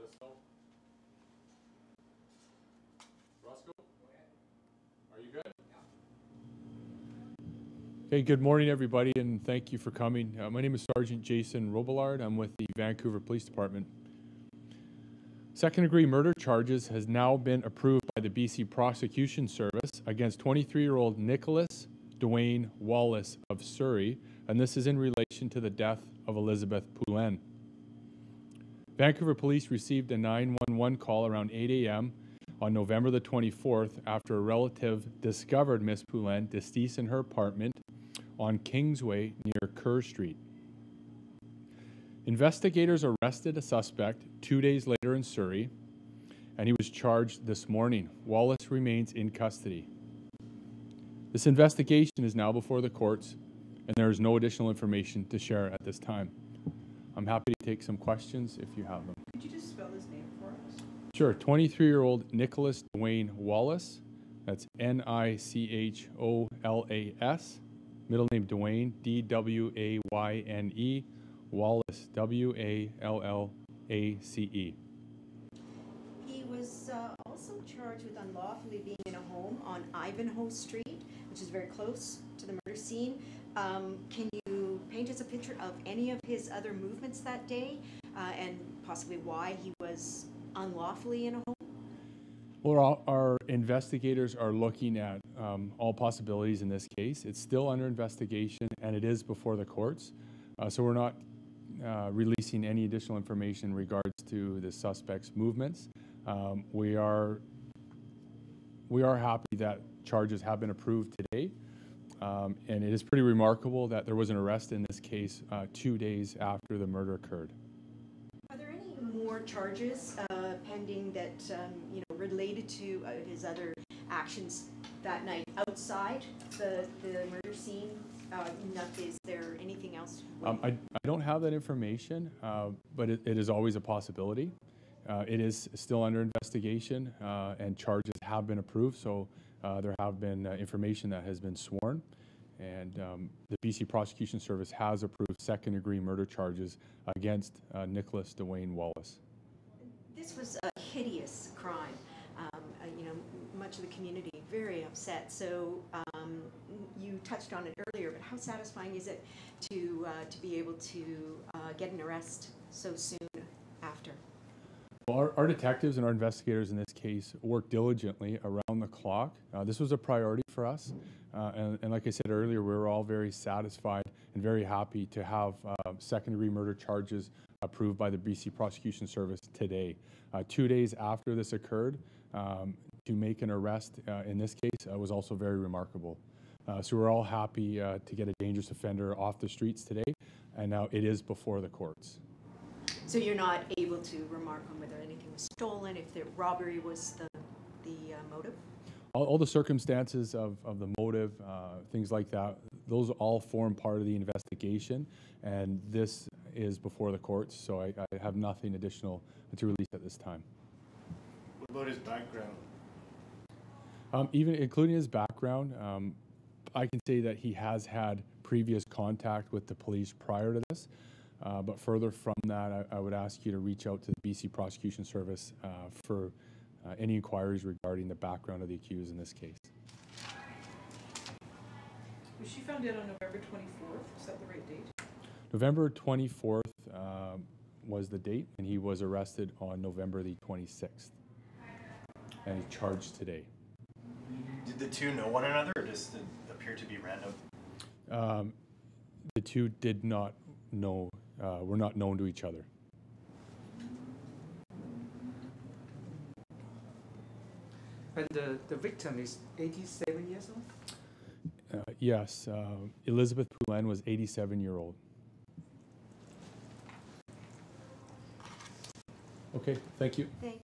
us know. Roscoe, are you good? Okay, good morning, everybody, and thank you for coming. My name is Sergeant Jason Robillard. I'm with the Vancouver Police Department. Second-degree murder charges has now been approved by the BC Prosecution Service against 23-year-old Nicholas Dwayne Wallace of Surrey, and this is in relation to the death of Elizabeth Poulin. Vancouver Police received a 911 call around 8 a.m. on November the 24th after a relative discovered Miss Poulin deceased in her apartment on Kingsway near Kerr Street. Investigators arrested a suspect 2 days later in Surrey, and he was charged this morning. Wallace remains in custody. This investigation is now before the courts, and there is no additional information to share at this time. I'm happy to take some questions if you have them. Could you just spell his name for us? Sure. 23-year-old Nicholas Dwayne Wallace. That's Nicholas. Middle name Dwayne, Dwayne. Wallace, Wallace. He was also charged with unlawfully being in a home on Ivanhoe Street, which is very close to the murder scene. Can you paint us a picture of any of his other movements that day and possibly why he was unlawfully in a home? Well, our investigators are looking at all possibilities in this case. It's still under investigation and it is before the courts. So we're not releasing any additional information in regards to the suspect's movements. We are happy that charges have been approved today. And it is pretty remarkable that there was an arrest in this case 2 days after the murder occurred. Are there any more charges pending that related to his other actions that night outside the murder scene? Is there anything else? I don't have that information, but it is always a possibility. It is still under investigation, and charges have been approved. So there have been information that has been sworn, and the BC Prosecution Service has approved second-degree murder charges against Nicholas Dwayne Wallace. This was a hideous crime. Much of the community very upset. So you touched on it earlier, but how satisfying is it to be able to get an arrest so soon after? Well, our detectives and our investigators in this case worked diligently around the clock. This was a priority for us, and like I said earlier, we were all very satisfied and very happy to have second-degree murder charges approved by the BC Prosecution Service today. 2 days after this occurred, to make an arrest in this case was also very remarkable. So we're all happy to get a dangerous offender off the streets today, and now it is before the courts. So you're not able to remark on whether anything was stolen, if the robbery was the motive? All the circumstances of the motive, things like that, those all form part of the investigation, and this is before the courts, so I have nothing additional to release at this time. What about his background? Even including his background, I can say that he has had previous contact with the police prior to this, but further from that, I would ask you to reach out to the BC Prosecution Service for any inquiries regarding the background of the accused in this case. Was she found dead on November 24th? Is that the right date? November 24th was the date, and he was arrested on November the 26th, and he's charged today. Did the two know one another, or just it appear to be random? The two did not know, were not known to each other. And the victim is 87 years old? Yes, Elizabeth Poulin was 87-year-old. Okay, thank you. Thanks.